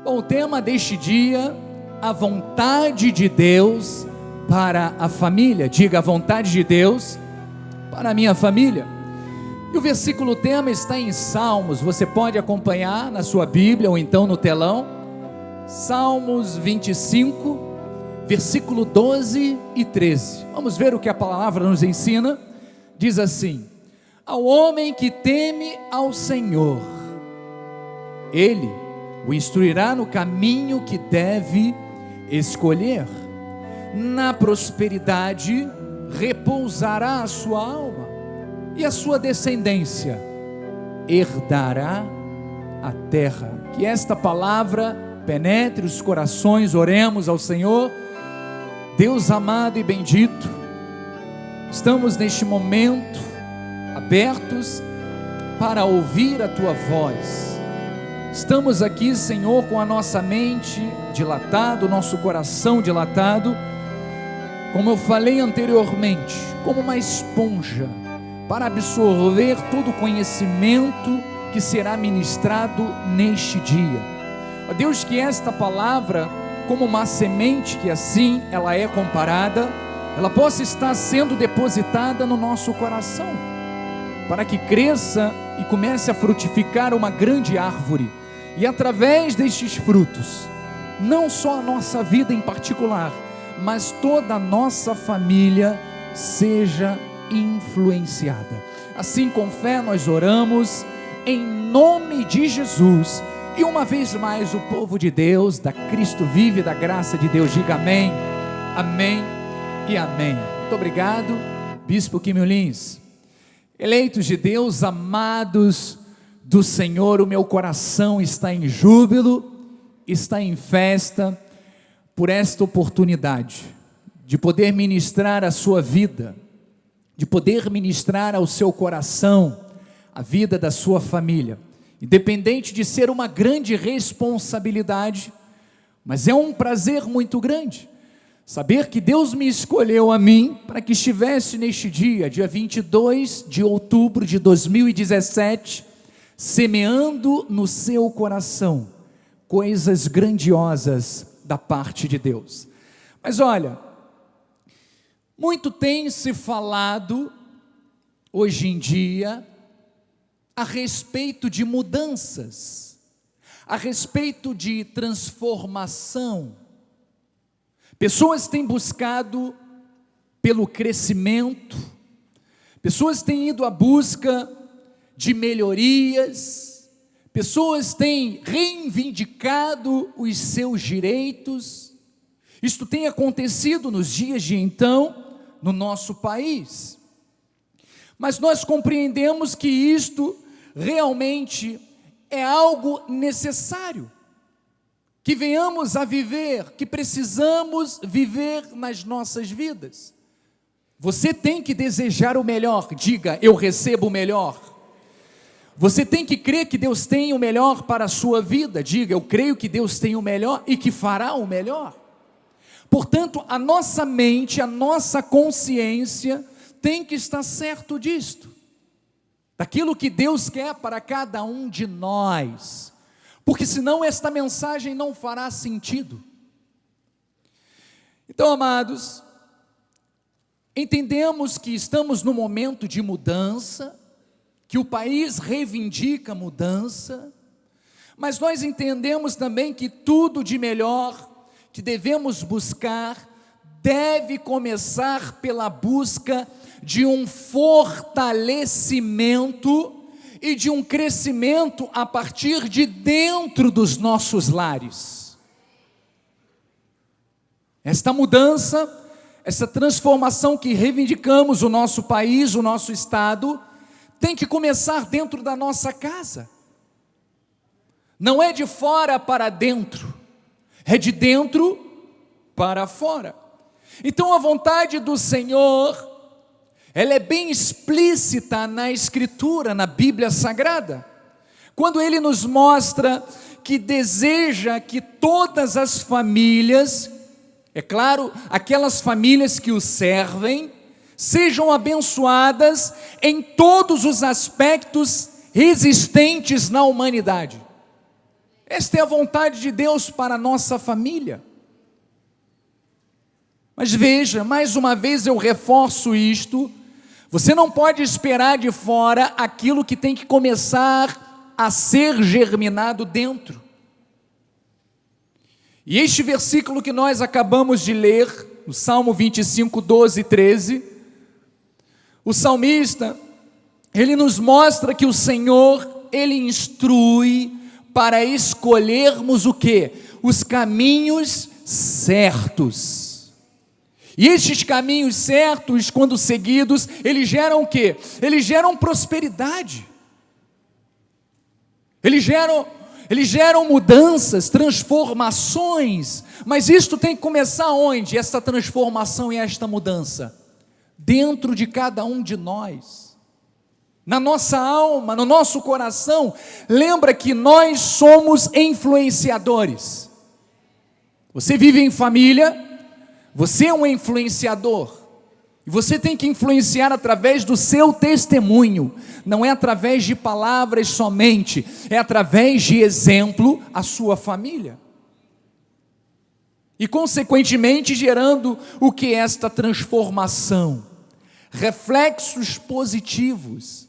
Bom, o tema deste dia, a vontade de Deus para a família. Diga, a vontade de Deus para a minha família. E o versículo tema está em Salmos, você pode acompanhar na sua Bíblia ou então no telão. Salmos 25, versículo 12 e 13. Vamos ver o que a palavra nos ensina. Diz assim: ao homem que teme ao Senhor, Ele o instruirá no caminho que deve escolher. Na prosperidade repousará a sua alma, e a sua descendência herdará a terra. Que esta palavra penetre os corações. Oremos ao Senhor. Deus amado e bendito, estamos neste momento abertos para ouvir a Tua voz. Estamos aqui, Senhor, com a nossa mente dilatada, o nosso coração dilatado, como eu falei anteriormente, como uma esponja, para absorver todo o conhecimento que será ministrado neste dia. Ó Deus, que esta palavra, como uma semente que assim ela é comparada, ela possa estar sendo depositada no nosso coração, para que cresça e comece a frutificar uma grande árvore, e através destes frutos, não só a nossa vida em particular, mas toda a nossa família seja influenciada. Assim, com fé nós oramos em nome de Jesus. E uma vez mais o povo de Deus, da Cristo vive, da graça de Deus, diga amém, amém e amém. Muito obrigado, Bispo Quimio Lins. Eleitos de Deus, amados do Senhor, o meu coração está em júbilo, está em festa, por esta oportunidade, de poder ministrar a sua vida, de poder ministrar ao seu coração, a vida da sua família, independente de ser uma grande responsabilidade, mas é um prazer muito grande, saber que Deus me escolheu a mim, para que estivesse neste dia 22 de outubro de 2017, semeando no seu coração, coisas grandiosas da parte de Deus. Mas olha, muito tem se falado, hoje em dia, a respeito de mudanças, a respeito de transformação. Pessoas têm buscado pelo crescimento, pessoas têm ido à busca de melhorias, pessoas têm reivindicado os seus direitos. Isto tem acontecido nos dias de então, no nosso país. Mas nós compreendemos que isto realmente é algo necessário, que venhamos a viver, que precisamos viver nas nossas vidas. Você tem que desejar o melhor, diga, eu recebo o melhor. Você tem que crer que Deus tem o melhor para a sua vida, diga, eu creio que Deus tem o melhor e que fará o melhor. Portanto, a nossa mente, a nossa consciência tem que estar certo disto, daquilo que Deus quer para cada um de nós, porque senão esta mensagem não fará sentido. Então, amados, entendemos que estamos num momento de mudança, que o país reivindica mudança, mas nós entendemos também que tudo de melhor que devemos buscar deve começar pela busca de um fortalecimento e de um crescimento a partir de dentro dos nossos lares. Esta mudança, essa transformação que reivindicamos o nosso país, o nosso estado, tem que começar dentro da nossa casa. Não é de fora para dentro, é de dentro para fora. Então a vontade do Senhor, ela é bem explícita na Escritura, na Bíblia Sagrada, quando Ele nos mostra que deseja que todas as famílias, é claro, aquelas famílias que o servem, sejam abençoadas em todos os aspectos existentes na humanidade. Esta é a vontade de Deus para a nossa família. Mas veja, mais uma vez eu reforço isto: você não pode esperar de fora aquilo que tem que começar a ser germinado dentro. E este versículo que nós acabamos de ler, o Salmo 25, 12 e 13, o salmista, ele nos mostra que o Senhor, ele instrui para escolhermos o quê? Os caminhos certos. E estes caminhos certos, quando seguidos, eles geram o quê? Eles geram prosperidade. Eles geram mudanças, transformações. Mas isto tem que começar onde? Esta transformação e esta mudança? Dentro de cada um de nós. Na nossa alma, no nosso coração. Lembra que nós somos influenciadores. Você vive em família, você é um influenciador. E você tem que influenciar através do seu testemunho. Não é através de palavras somente, é através de exemplo a sua família. E consequentemente gerando o que é esta transformação? Reflexos positivos.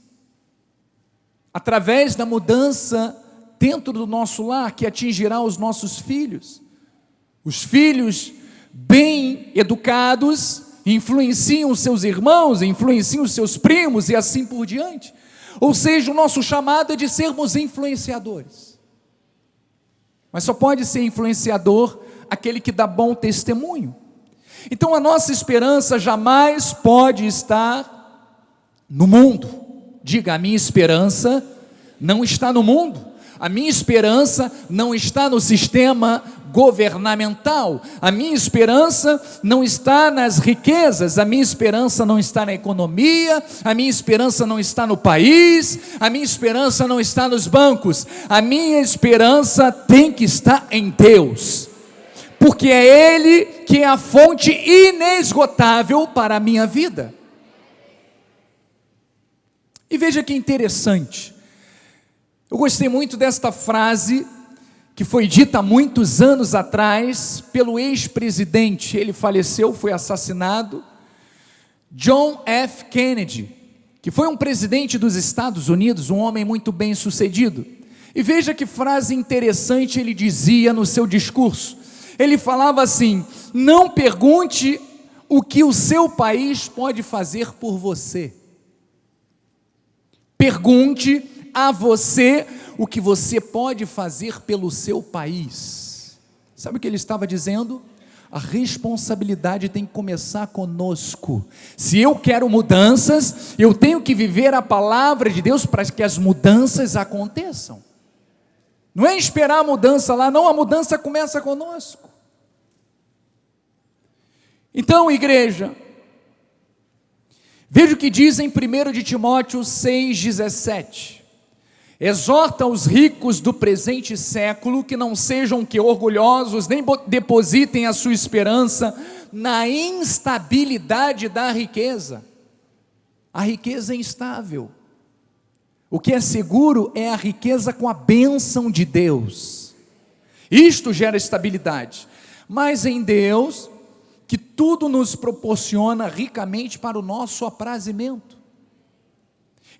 Através da mudança dentro do nosso lar, que atingirá os nossos filhos. Os filhos bem educados influenciam seus irmãos, influenciam seus primos e assim por diante. Ou seja, o nosso chamado é de sermos influenciadores. Mas só pode ser influenciador aquele que dá bom testemunho. Então a nossa esperança jamais pode estar no mundo. Diga, a minha esperança não está no mundo. A minha esperança não está no sistema governamental. A minha esperança não está nas riquezas. A minha esperança não está na economia. A minha esperança não está no país. A minha esperança não está nos bancos. A minha esperança tem que estar em Deus, porque é Ele que é a fonte inesgotável para a minha vida. E veja que interessante, eu gostei muito desta frase, que foi dita há muitos anos atrás, pelo ex-presidente, ele faleceu, foi assassinado, John F. Kennedy, que foi um presidente dos Estados Unidos, um homem muito bem sucedido. E veja que frase interessante ele dizia no seu discurso. Ele falava assim: não pergunte o que o seu país pode fazer por você. Pergunte a você o que você pode fazer pelo seu país. Sabe o que ele estava dizendo? A responsabilidade tem que começar conosco. Se eu quero mudanças, eu tenho que viver a palavra de Deus para que as mudanças aconteçam. Não é esperar a mudança lá, não, a mudança começa conosco. Então, igreja, veja o que diz em 1 de Timóteo 6,17. Exorta os ricos do presente século que não sejam que orgulhosos, nem depositem a sua esperança na instabilidade da riqueza. A riqueza é instável. O que é seguro é a riqueza com a bênção de Deus. Isto gera estabilidade. Mas em Deus, que tudo nos proporciona ricamente para o nosso aprazimento.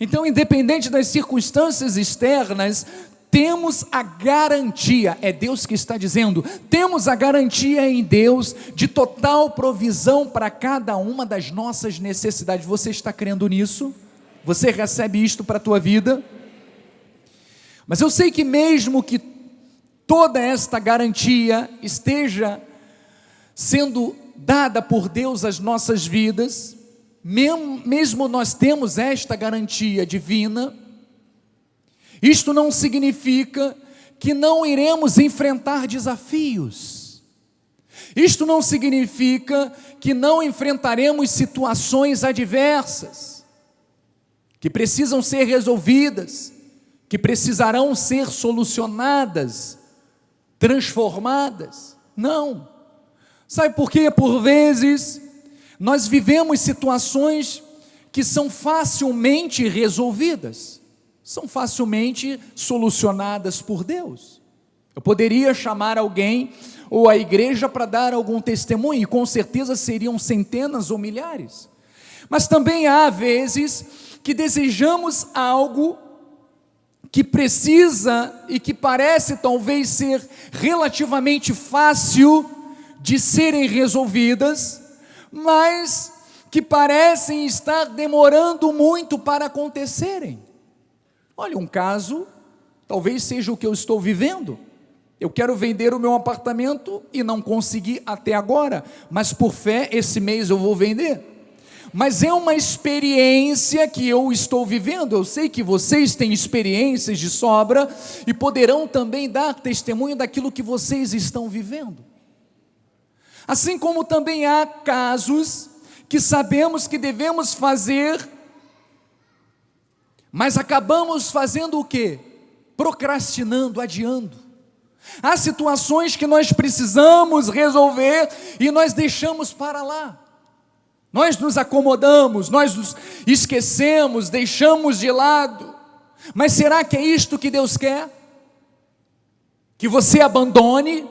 Então, independente das circunstâncias externas, temos a garantia, é Deus que está dizendo, temos a garantia em Deus de total provisão para cada uma das nossas necessidades. Você está crendo nisso? Você recebe isto para a tua vida? Mas eu sei que mesmo que toda esta garantia esteja sendo dada por Deus às nossas vidas, mesmo nós temos esta garantia divina, isto não significa que não iremos enfrentar desafios. Isto não significa que não enfrentaremos situações adversas, que precisam ser resolvidas, que precisarão ser solucionadas, transformadas. Não. Sabe por quê? Por vezes nós vivemos situações que são facilmente resolvidas, são facilmente solucionadas por Deus. Eu poderia chamar alguém ou a igreja para dar algum testemunho, e com certeza seriam centenas ou milhares. Mas também há vezes que desejamos algo que precisa e que parece talvez ser relativamente fácil de serem resolvidas, mas que parecem estar demorando muito para acontecerem. Olha, um caso, talvez seja o que eu estou vivendo. Eu quero vender o meu apartamento e não consegui até agora, mas por fé esse mês eu vou vender. Mas é uma experiência que eu estou vivendo. Eu sei que vocês têm experiências de sobra e poderão também dar testemunho daquilo que vocês estão vivendo. Assim como também há casos que sabemos que devemos fazer, mas acabamos fazendo o quê? Procrastinando, adiando. Há situações que nós precisamos resolver e nós deixamos para lá. Nós nos acomodamos, nós nos esquecemos, deixamos de lado. Mas será que é isto que Deus quer? Que você abandone,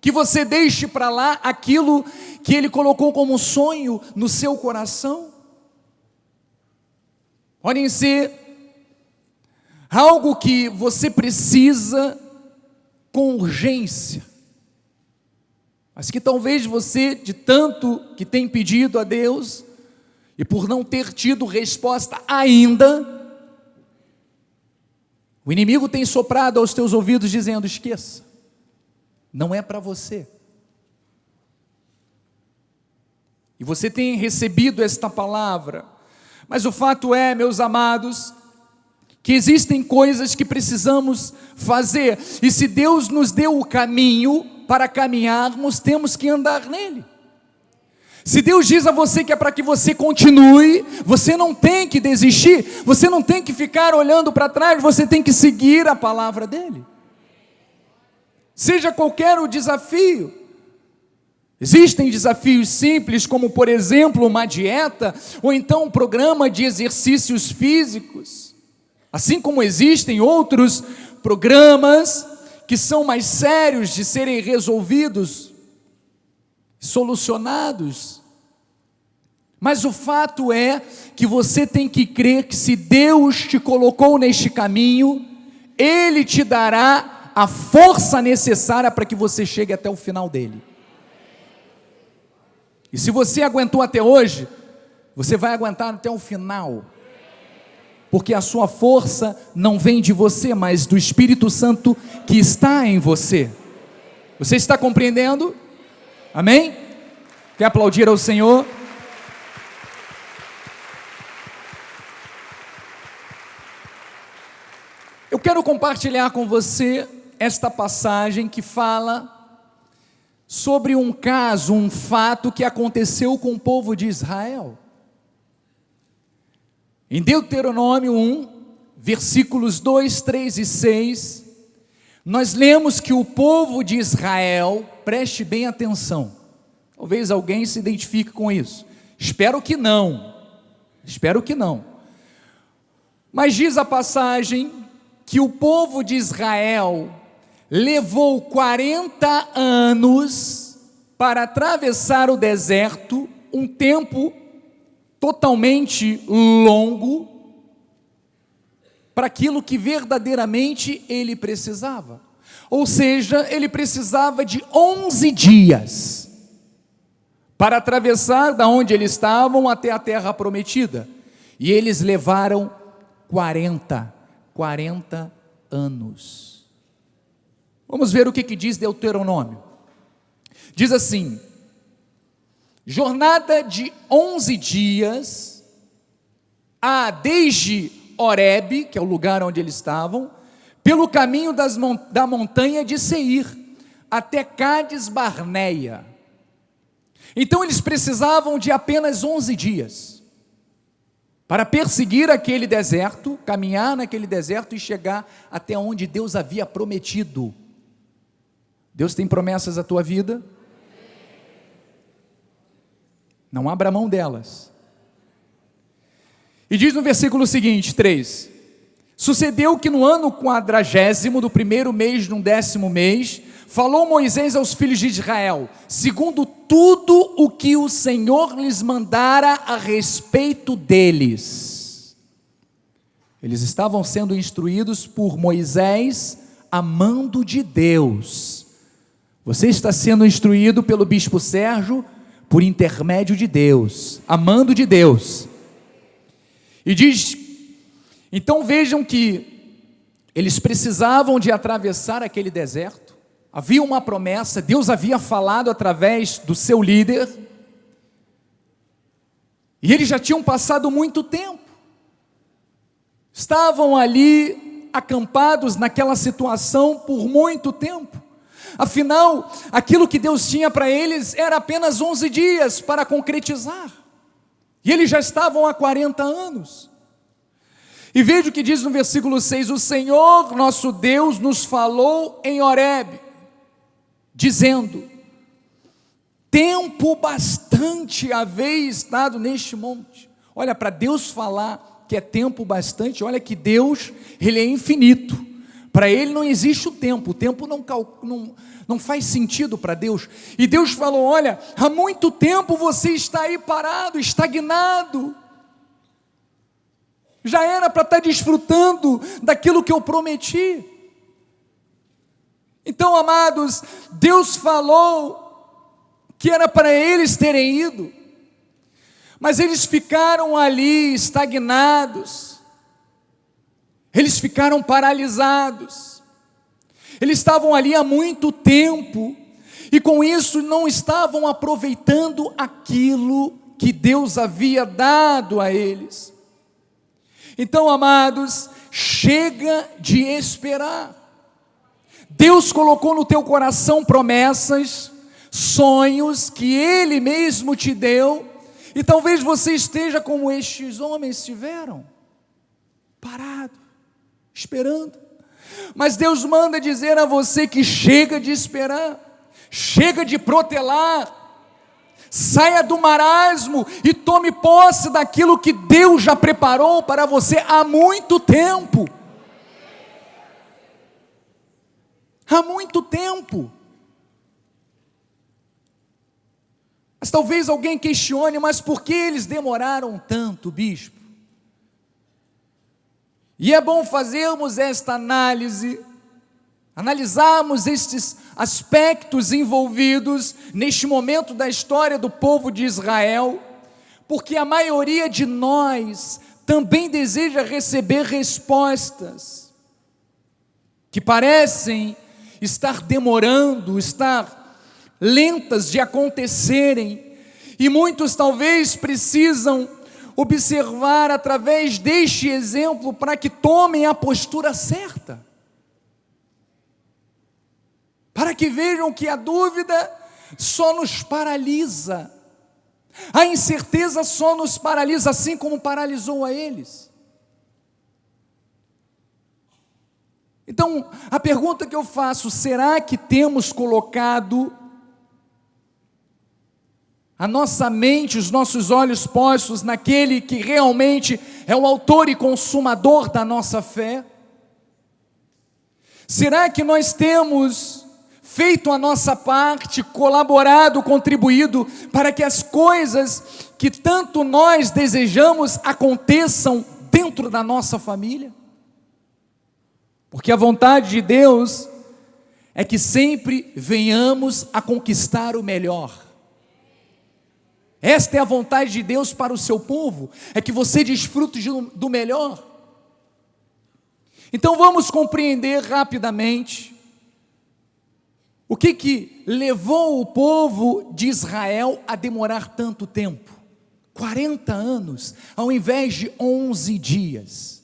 que você deixe para lá aquilo que Ele colocou como sonho no seu coração? Podem ser algo que você precisa com urgência, mas que talvez você, de tanto que tem pedido a Deus, e por não ter tido resposta ainda, o inimigo tem soprado aos teus ouvidos dizendo: esqueça, não é para você. E você tem recebido esta palavra, mas o fato é, meus amados, que existem coisas que precisamos fazer, e se Deus nos deu o caminho para caminharmos, temos que andar nele. Se Deus diz a você que é para que você continue, você não tem que desistir, você não tem que ficar olhando para trás, você tem que seguir a palavra dele. Seja qualquer o desafio. Existem desafios simples, como por exemplo uma dieta, ou então um programa de exercícios físicos. Assim como existem outros programas que são mais sérios de serem resolvidos, solucionados. Mas o fato é que você tem que crer que se Deus te colocou neste caminho, Ele te dará a força necessária para que você chegue até o final dele. E se você aguentou até hoje, você vai aguentar até o final. Porque a sua força não vem de você, mas do Espírito Santo que está em você. Você está compreendendo? Amém? Quer aplaudir ao Senhor? Eu quero compartilhar com você esta passagem que fala sobre um caso, um fato que aconteceu com o povo de Israel. Em Deuteronômio 1, versículos 2, 3 e 6, nós lemos que o povo de Israel, preste bem atenção, talvez alguém se identifique com isso, espero que não, mas diz a passagem que o povo de Israel levou 40 anos para atravessar o deserto, um tempo totalmente longo, para aquilo que verdadeiramente ele precisava. Ou seja, ele precisava de 11 dias para atravessar da onde eles estavam até a terra prometida. E eles levaram 40 anos. Vamos ver o que diz Deuteronômio. Diz assim: jornada de 11 dias, desde Horebe, que é o lugar onde eles estavam, pelo caminho da montanha de Seir, até Cádiz Barneia. Então eles precisavam de apenas 11 dias, para perseguir aquele deserto, caminhar naquele deserto e chegar até onde Deus havia prometido. Deus tem promessas à tua vida? Não abra mão delas. E diz no versículo seguinte, 3: Sucedeu que no ano 40º, do 1º mês, no 10º mês, falou Moisés aos filhos de Israel, segundo tudo o que o Senhor lhes mandara a respeito deles. Eles estavam sendo instruídos por Moisés, a mando de Deus. Você está sendo instruído pelo bispo Sérgio, por intermédio de Deus, a mando de Deus. E diz, então vejam que eles precisavam de atravessar aquele deserto, havia uma promessa, Deus havia falado através do seu líder, e eles já tinham passado muito tempo, estavam ali acampados naquela situação por muito tempo. Afinal, aquilo que Deus tinha para eles era apenas 11 dias para concretizar, e eles já estavam há 40 anos. E veja o que diz no versículo 6, o Senhor nosso Deus nos falou em Horebe, dizendo, tempo bastante haveis estado neste monte. Olha, para Deus falar que é tempo bastante, olha que Deus, Ele é infinito, para Ele não existe o tempo não faz sentido para Deus, e Deus falou, olha, há muito tempo você está aí parado, estagnado, já era para estar desfrutando daquilo que eu prometi. Então, amados, Deus falou que era para eles terem ido, mas eles ficaram ali estagnados, eles ficaram paralisados, eles estavam ali há muito tempo, e com isso não estavam aproveitando aquilo que Deus havia dado a eles. Então, amados, chega de esperar. Deus colocou no teu coração promessas, sonhos que Ele mesmo te deu, e talvez você esteja como estes homens estiveram, parado, esperando. Mas Deus manda dizer a você que chega de esperar, chega de protelar, saia do marasmo e tome posse daquilo que Deus já preparou para você há muito tempo. Há muito tempo. Mas talvez alguém questione, mas por que eles demoraram tanto, bispo? E é bom fazermos esta análise, analisarmos estes aspectos envolvidos neste momento da história do povo de Israel, porque a maioria de nós também deseja receber respostas que parecem estar demorando, estar lentas de acontecerem, e muitos talvez precisam observar através deste exemplo para que tomem a postura certa, para que vejam que a dúvida só nos paralisa, a incerteza só nos paralisa, assim como paralisou a eles. Então, a pergunta que eu faço, será que temos colocado a nossa mente, os nossos olhos postos naquele que realmente é o autor e consumador da nossa fé? Será que nós temos feito a nossa parte, colaborado, contribuído para que as coisas que tanto nós desejamos aconteçam dentro da nossa família? Porque a vontade de Deus é que sempre venhamos a conquistar o melhor. Esta é a vontade de Deus para o seu povo, é que você desfrute do melhor. Então vamos compreender rapidamente o que levou o povo de Israel a demorar tanto tempo, 40 anos, ao invés de 11 dias.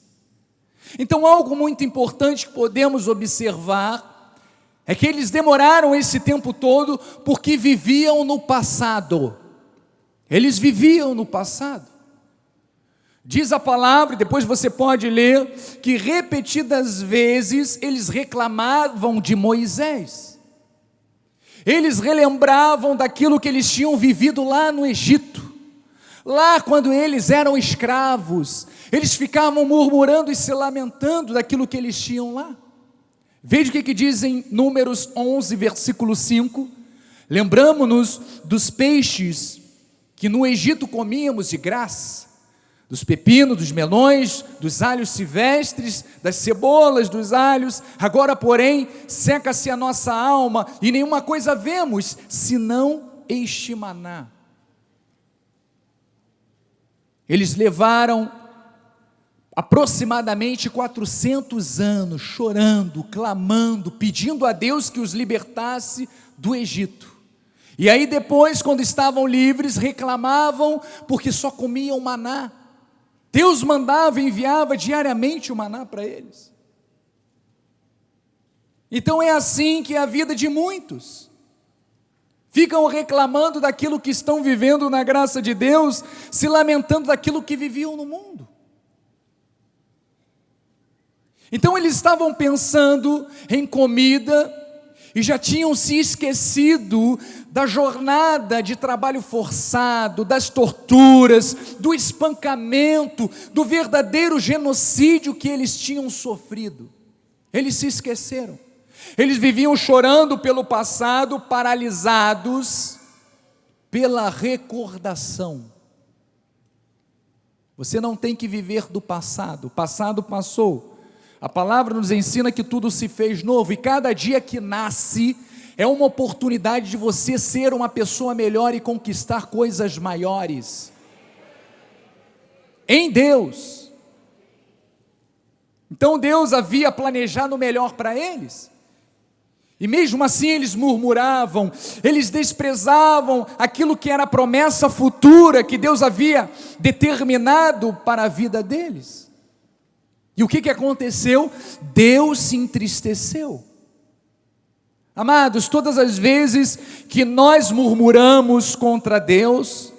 Então algo muito importante que podemos observar é que eles demoraram esse tempo todo porque viviam no passado. Eles viviam no passado. Diz a palavra, e depois você pode ler, que repetidas vezes eles reclamavam de Moisés. Eles relembravam daquilo que eles tinham vivido lá no Egito. Lá, quando eles eram escravos, eles ficavam murmurando e se lamentando daquilo que eles tinham lá. Veja o que diz em Números 11, versículo 5. Lembramos-nos dos peixes que no Egito comíamos de graça, dos pepinos, dos melões, dos alhos silvestres, das cebolas, dos alhos. Agora, porém, seca-se a nossa alma e nenhuma coisa vemos, senão este maná. Eles levaram aproximadamente 400 anos chorando, clamando, pedindo a Deus que os libertasse do Egito. E aí depois, quando estavam livres, reclamavam porque só comiam maná. Deus mandava e enviava diariamente o maná para eles. Então é assim que é a vida de muitos. Ficam reclamando daquilo que estão vivendo na graça de Deus, se lamentando daquilo que viviam no mundo. Então eles estavam pensando em comida e já tinham se esquecido da jornada de trabalho forçado, das torturas, do espancamento, do verdadeiro genocídio que eles tinham sofrido. Eles se esqueceram. Eles viviam chorando pelo passado, paralisados pela recordação. Você não tem que viver do passado, o passado passou. A palavra nos ensina que tudo se fez novo, e cada dia que nasce é uma oportunidade de você ser uma pessoa melhor e conquistar coisas maiores em Deus. Então Deus havia planejado o melhor para eles, e mesmo assim eles murmuravam, eles desprezavam aquilo que era a promessa futura que Deus havia determinado para a vida deles. E o que aconteceu? Deus se entristeceu. Amados, todas as vezes que nós murmuramos contra Deus,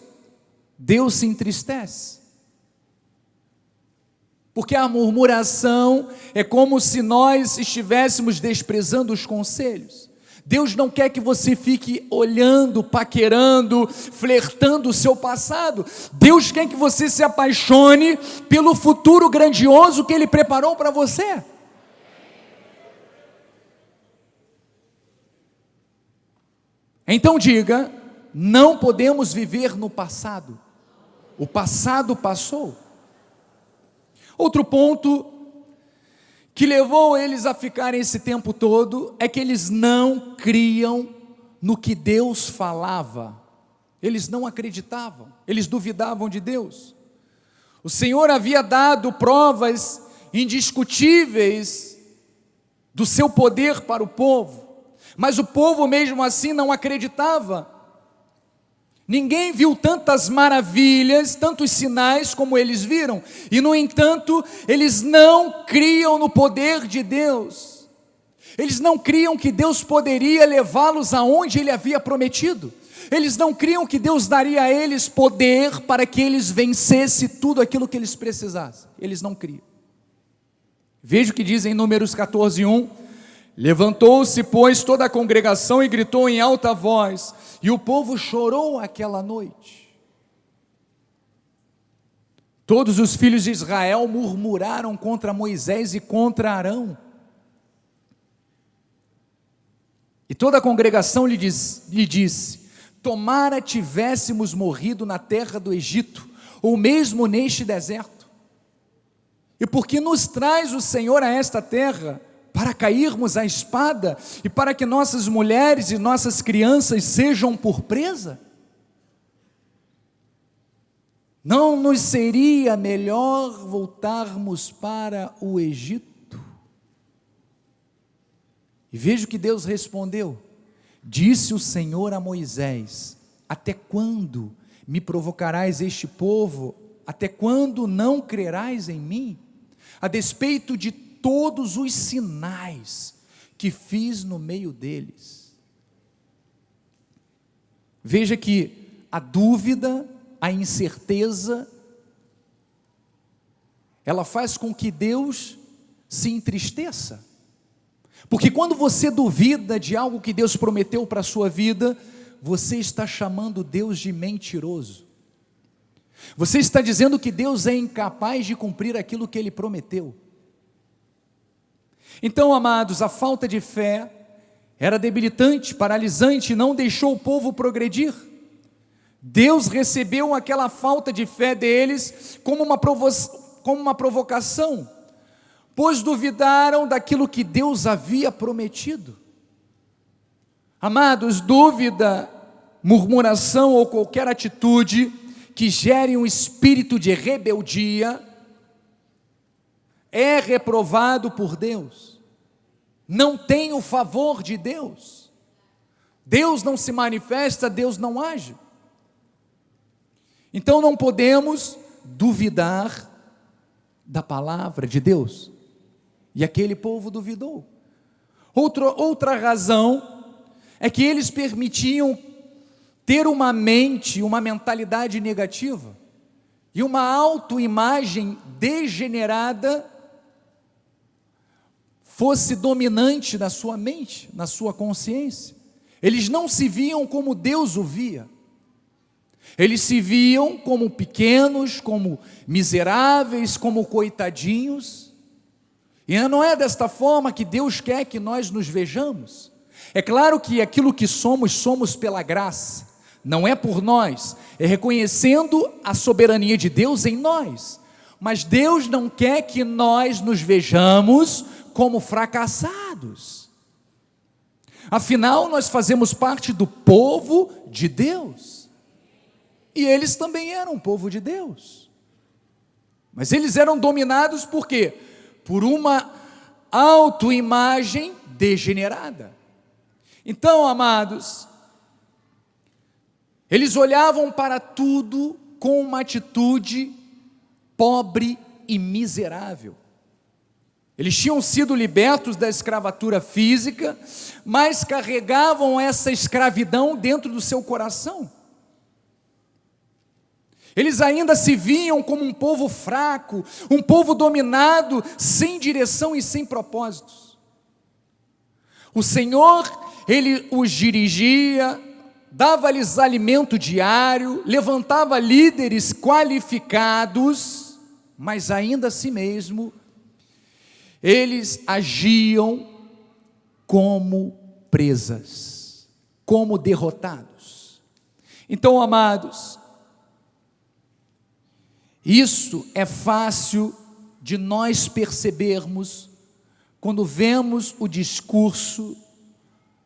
Deus se entristece. Porque a murmuração é como se nós estivéssemos desprezando os conselhos. Deus não quer que você fique olhando, paquerando, flertando o seu passado. Deus quer que você se apaixone pelo futuro grandioso que Ele preparou para você. Então diga, não podemos viver no passado. O passado passou. Outro ponto que levou eles a ficarem esse tempo todo é que eles não criam no que Deus falava. Eles não acreditavam, eles duvidavam de Deus. O Senhor havia dado provas indiscutíveis do seu poder para o povo, mas o povo mesmo assim não acreditava. Ninguém viu tantas maravilhas, tantos sinais como eles viram, e no entanto, eles não criam no poder de Deus. Eles não criam que Deus poderia levá-los aonde Ele havia prometido. Eles não criam que Deus daria a eles poder para que eles vencessem tudo aquilo que eles precisassem. Eles não criam. Veja o que diz em Números 14:1. Levantou-se, pois, toda a congregação e gritou em alta voz, e o povo chorou aquela noite. Todos os filhos de Israel murmuraram contra Moisés e contra Arão. E toda a congregação lhe disse: tomara tivéssemos morrido na terra do Egito, ou mesmo neste deserto. E porque nos traz o Senhor a esta terra, para cairmos à espada, e para que nossas mulheres e nossas crianças sejam por presa? Não nos seria melhor voltarmos para o Egito? E veja o que Deus respondeu. Disse o Senhor a Moisés: até quando me provocarás este povo? Até quando não crerás em mim? A despeito de todos os sinais que fiz no meio deles. Veja que a dúvida, a incerteza, ela faz com que Deus se entristeça. Porque quando você duvida de algo que Deus prometeu para a sua vida, você está chamando Deus de mentiroso. Você está dizendo que Deus é incapaz de cumprir aquilo que Ele prometeu. Então, amados, a falta de fé era debilitante, paralisante, e não deixou o povo progredir. Deus recebeu aquela falta de fé deles como uma provocação, pois duvidaram daquilo que Deus havia prometido. Amados, dúvida, murmuração ou qualquer atitude que gere um espírito de rebeldia é reprovado por Deus. Não tem o favor de Deus. Deus não se manifesta, Deus não age. Então não podemos duvidar da palavra de Deus. E aquele povo duvidou. Outra razão é que eles permitiam ter uma mente, uma mentalidade negativa e uma autoimagem degenerada fosse dominante na sua mente, na sua consciência. Eles não se viam como Deus o via. Eles se viam como pequenos, como miseráveis, como coitadinhos. E não é desta forma que Deus quer que nós nos vejamos. É claro que aquilo que somos, somos pela graça. Não é por nós, é reconhecendo a soberania de Deus em nós. Mas Deus não quer que nós nos vejamos como fracassados. Afinal, nós fazemos parte do povo de Deus. E eles também eram povo de Deus. Mas eles eram dominados por quê? Por uma autoimagem degenerada. Então, amados, eles olhavam para tudo com uma atitude pobre e miserável. Eles tinham sido libertos da escravatura física, mas carregavam essa escravidão dentro do seu coração. Eles ainda se viam como um povo fraco, um povo dominado, sem direção e sem propósitos. O Senhor, Ele os dirigia, dava-lhes alimento diário, levantava líderes qualificados, mas ainda assim mesmo, eles agiam como presas, como derrotados. Então, amados, isso é fácil de nós percebermos quando vemos o discurso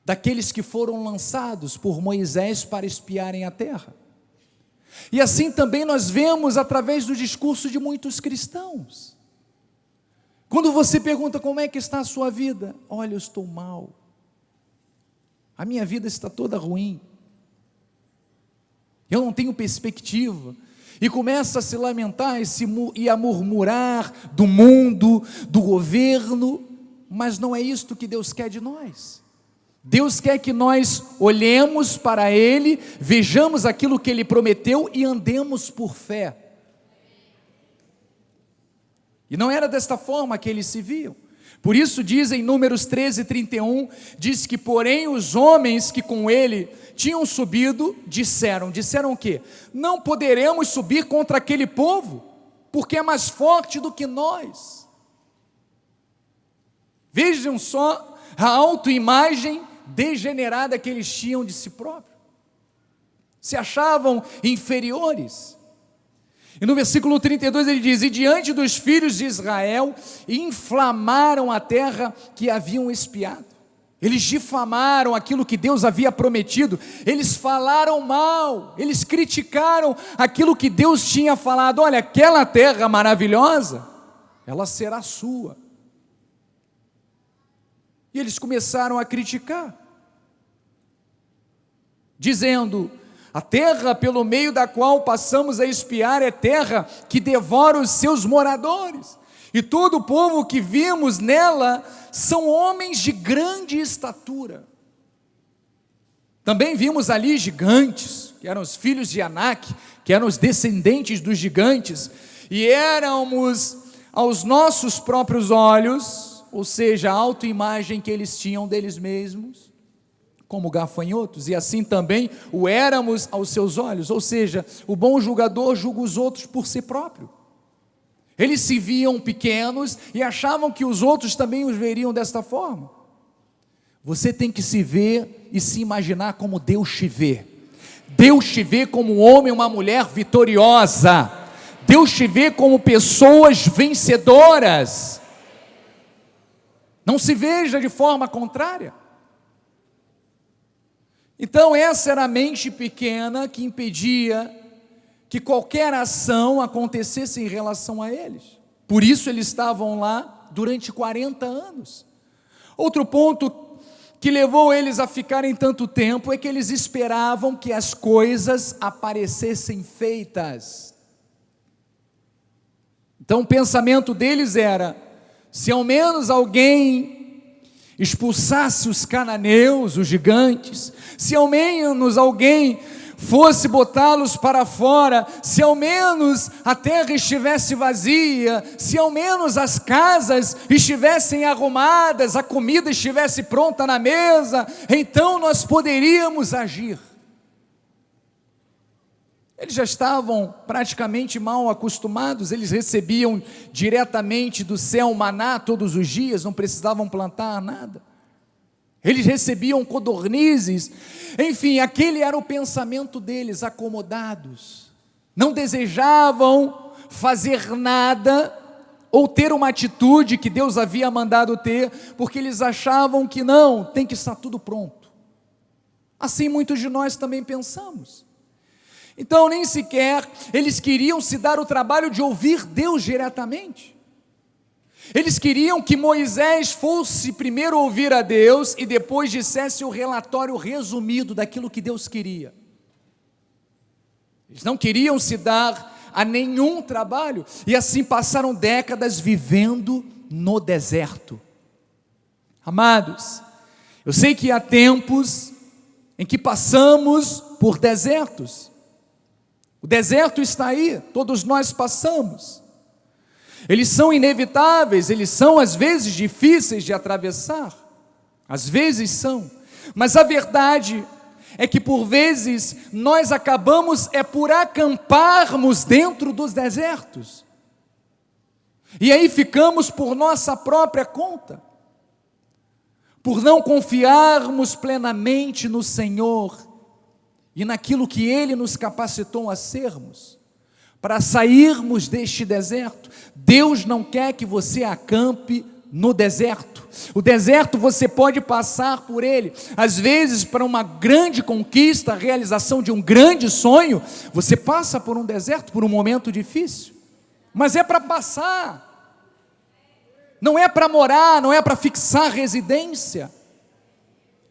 daqueles que foram lançados por Moisés para espiarem a terra. E assim também nós vemos através do discurso de muitos cristãos. Quando você pergunta como é que está a sua vida, olha, eu estou mal, a minha vida está toda ruim, eu não tenho perspectiva, e começa a se lamentar e a murmurar do mundo, do governo, mas não é isto que Deus quer de nós. Deus quer que nós olhemos para Ele, vejamos aquilo que Ele prometeu e andemos por fé. E não era desta forma que eles se viam. Por isso diz em Números 13:31, diz que porém os homens que com ele tinham subido, disseram o quê? Não poderemos subir contra aquele povo, porque é mais forte do que nós. Vejam só a autoimagem degenerada que eles tinham de si próprios. Se achavam inferiores. E no versículo 32 ele diz: e diante dos filhos de Israel, inflamaram a terra que haviam espiado. Eles difamaram aquilo que Deus havia prometido, eles falaram mal, eles criticaram aquilo que Deus tinha falado. Olha, aquela terra maravilhosa, ela será sua. E eles começaram a criticar, dizendo: a terra pelo meio da qual passamos a espiar é terra que devora os seus moradores, e todo o povo que vimos nela são homens de grande estatura. Também vimos ali gigantes, que eram os filhos de Anak, que eram os descendentes dos gigantes, e éramos aos nossos próprios olhos, ou seja, a autoimagem que eles tinham deles mesmos, como gafanhotos, e assim também o éramos aos seus olhos. Ou seja, o bom julgador julga os outros por si próprio. Eles se viam pequenos e achavam que os outros também os veriam desta forma. Você tem que se ver e se imaginar como Deus te vê. Deus te vê como um homem e uma mulher vitoriosa. Deus te vê como pessoas vencedoras. Não se veja de forma contrária. Então essa era a mente pequena que impedia que qualquer ação acontecesse em relação a eles. Por isso eles estavam lá durante 40 anos. Outro ponto que levou eles a ficarem tanto tempo é que eles esperavam que as coisas aparecessem feitas. Então o pensamento deles era: se ao menos alguém expulsasse os cananeus, os gigantes, se ao menos alguém fosse botá-los para fora, se ao menos a terra estivesse vazia, se ao menos as casas estivessem arrumadas, a comida estivesse pronta na mesa, então nós poderíamos agir. Eles já estavam praticamente mal acostumados, eles recebiam diretamente do céu maná todos os dias, não precisavam plantar nada. Eles recebiam codornizes, enfim, aquele era o pensamento deles, acomodados. Não desejavam fazer nada ou ter uma atitude que Deus havia mandado ter, porque eles achavam que não, tem que estar tudo pronto. Assim muitos de nós também pensamos. Então nem sequer eles queriam se dar o trabalho de ouvir Deus diretamente. Eles queriam que Moisés fosse primeiro ouvir a Deus e depois dissesse o relatório resumido daquilo que Deus queria. Eles não queriam se dar a nenhum trabalho e assim passaram décadas vivendo no deserto. Amados, eu sei que há tempos em que passamos por desertos. O deserto está aí, todos nós passamos. Eles são inevitáveis, eles são às vezes difíceis de atravessar, às vezes são, mas a verdade é que por vezes nós acabamos por acamparmos dentro dos desertos, e aí ficamos por nossa própria conta, por não confiarmos plenamente no Senhor, e naquilo que Ele nos capacitou a sermos, para sairmos deste deserto. Deus não quer que você acampe no deserto. O deserto você pode passar por ele, às vezes para uma grande conquista, a realização de um grande sonho, você passa por um deserto, por um momento difícil, mas é para passar, não é para morar, não é para fixar residência.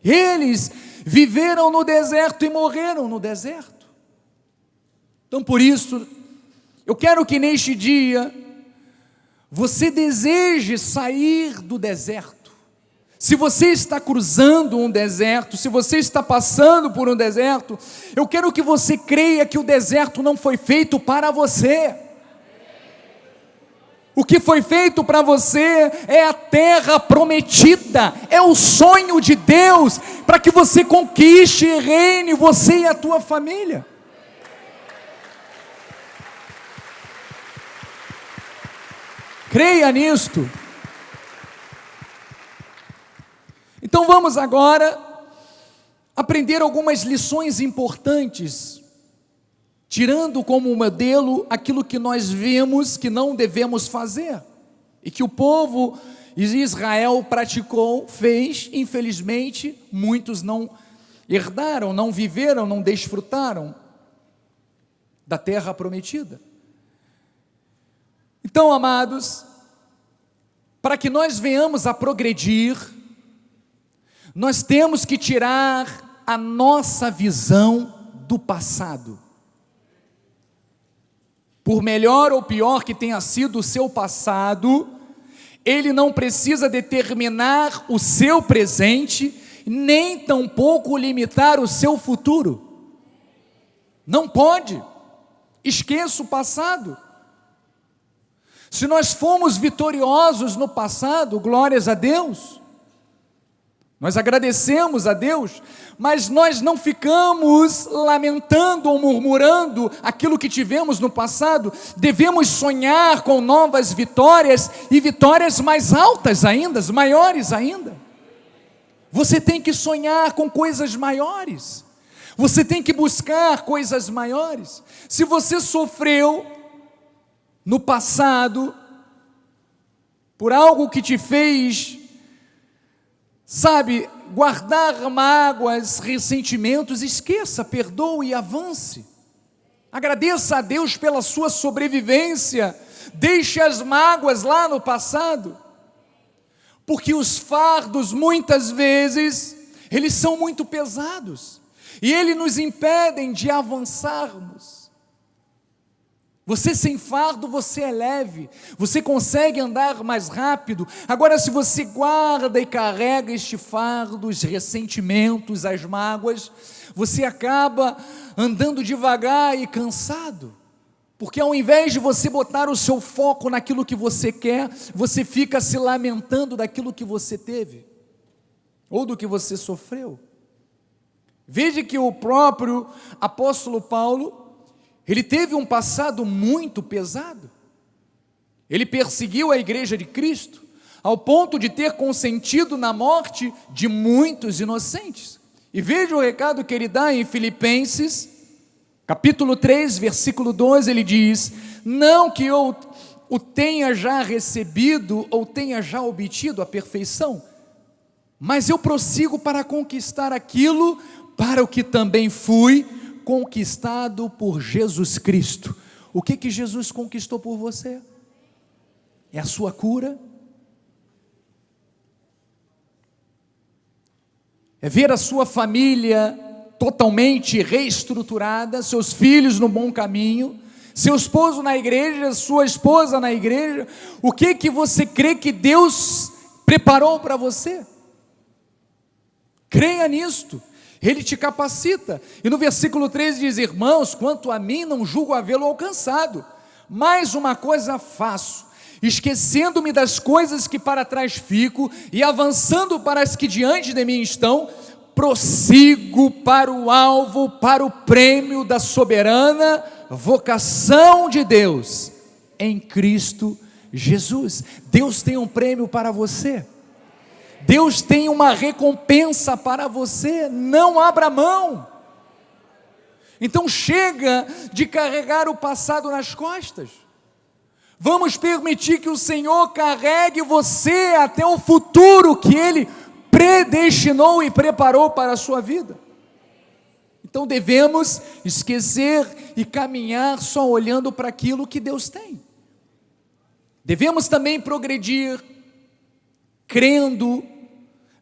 Eles viveram no deserto e morreram no deserto. Então por isso, eu quero que neste dia, você deseje sair do deserto. Se você está cruzando um deserto, se você está passando por um deserto, eu quero que você creia que o deserto não foi feito para você. O que foi feito para você é a terra prometida, é o sonho de Deus, para que você conquiste e reine, você e a tua família. Creia nisto. Então vamos agora aprender algumas lições importantes, tirando como modelo aquilo que nós vimos que não devemos fazer, e que o povo de Israel praticou, fez, infelizmente, muitos não herdaram, não viveram, não desfrutaram da terra prometida. Então, amados, para que nós venhamos a progredir, nós temos que tirar a nossa visão do passado. Por melhor ou pior que tenha sido o seu passado, ele não precisa determinar o seu presente, nem tampouco limitar o seu futuro. Não pode. Esqueça o passado. Se nós fomos vitoriosos no passado, glórias a Deus, Nós agradecemos a Deus, mas nós não ficamos lamentando ou murmurando aquilo que tivemos no passado. Devemos sonhar com novas vitórias e vitórias mais altas ainda, maiores ainda. Você tem que sonhar com coisas maiores. Você tem que buscar coisas maiores. Se você sofreu no passado por algo que te fez, sabe, guardar mágoas, ressentimentos, esqueça, perdoe e avance. Agradeça a Deus pela sua sobrevivência. Deixe as mágoas lá no passado. Porque os fardos, muitas vezes, eles são muito pesados. E eles nos impedem de avançarmos. Você sem fardo, você é leve, você consegue andar mais rápido. Agora, se você guarda e carrega este fardo, os ressentimentos, as mágoas, você acaba andando devagar e cansado. Porque ao invés de você botar o seu foco naquilo que você quer, você fica se lamentando daquilo que você teve, ou do que você sofreu. Veja que o próprio apóstolo Paulo, ele teve um passado muito pesado. Ele perseguiu a igreja de Cristo, ao ponto de ter consentido na morte de muitos inocentes. E veja o recado que ele dá em Filipenses, capítulo 3, versículo 12, ele diz: não que eu o tenha já recebido ou tenha já obtido a perfeição, mas eu prossigo para conquistar aquilo para o que também fui conquistado por Jesus Cristo. O que Jesus conquistou por você? É a sua cura? É ver a sua família totalmente reestruturada, seus filhos no bom caminho, seu esposo na igreja, sua esposa na igreja? O que você crê que Deus preparou para você? Creia nisto. Ele te capacita. E no versículo 13 diz: irmãos, quanto a mim, não julgo havê-lo alcançado, mas uma coisa faço, esquecendo-me das coisas que para trás fico, e avançando para as que diante de mim estão, prossigo para o alvo, para o prêmio da soberana vocação de Deus, em Cristo Jesus. Deus tem um prêmio para você. Deus tem uma recompensa para você, não abra mão. Então chega de carregar o passado nas costas. Vamos permitir que o Senhor carregue você até o futuro que Ele predestinou e preparou para a sua vida. Então devemos esquecer e caminhar só olhando para aquilo que Deus tem. Devemos também progredir, crendo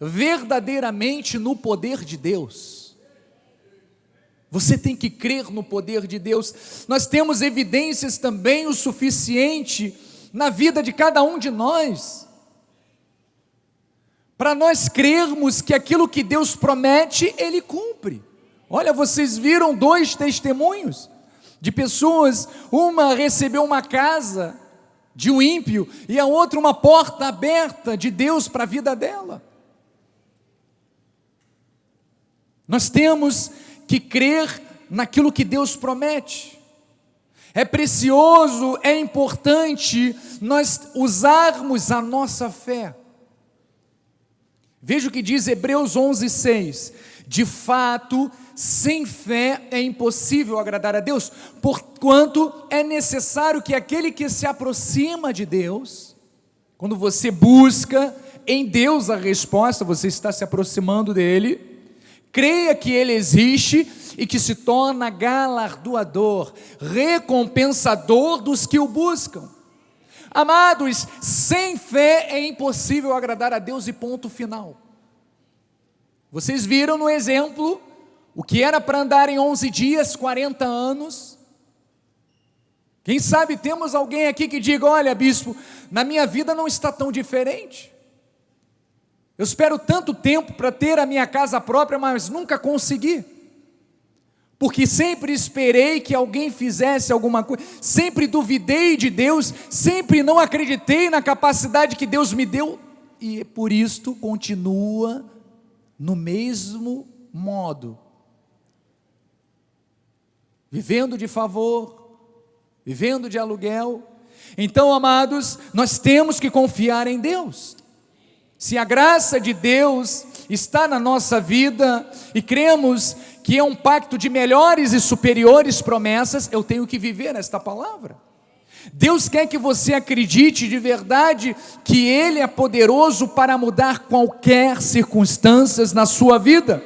verdadeiramente no poder de Deus. Você tem que crer no poder de Deus. Nós temos evidências também o suficiente na vida de cada um de nós, para nós crermos que aquilo que Deus promete, Ele cumpre. Olha, vocês viram 2 testemunhos de pessoas, uma recebeu uma casa de um ímpio, e a outra uma porta aberta de Deus para a vida dela. Nós temos que crer naquilo que Deus promete. É precioso, é importante nós usarmos a nossa fé. Veja o que diz Hebreus 11:6. De fato, sem fé é impossível agradar a Deus, porquanto é necessário que aquele que se aproxima de Deus, quando você busca em Deus a resposta, você está se aproximando dEle, creia que Ele existe e que se torna galardoador, recompensador dos que o buscam. Amados, sem fé é impossível agradar a Deus, e ponto final. Vocês viram no exemplo o que era para andar em 11 dias, 40 anos. Quem sabe temos alguém aqui que diga: olha, bispo, na minha vida não está tão diferente. Eu espero tanto tempo para ter a minha casa própria, mas nunca consegui, porque sempre esperei que alguém fizesse alguma coisa, sempre duvidei de Deus, sempre não acreditei na capacidade que Deus me deu, e por isto continua no mesmo modo, vivendo de favor, vivendo de aluguel. Então, amados, nós temos que confiar em Deus. Se a graça de Deus está na nossa vida e cremos que é um pacto de melhores e superiores promessas, eu tenho que viver esta palavra. Deus quer que você acredite de verdade que Ele é poderoso para mudar qualquer circunstância na sua vida.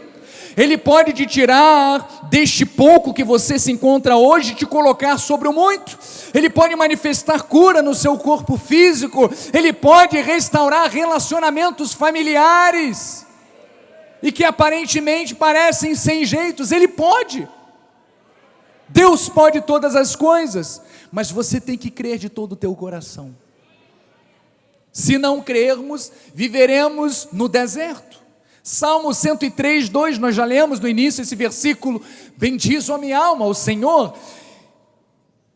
Ele pode te tirar deste pouco que você se encontra hoje e te colocar sobre o muito. Ele pode manifestar cura no seu corpo físico. Ele pode restaurar relacionamentos familiares e que aparentemente parecem sem jeitos. Ele pode. Deus pode todas as coisas, mas você tem que crer de todo o teu coração. Se não crermos, viveremos no deserto. Salmo 103, 2, nós já lemos no início esse versículo: bendize a minha alma, o Senhor,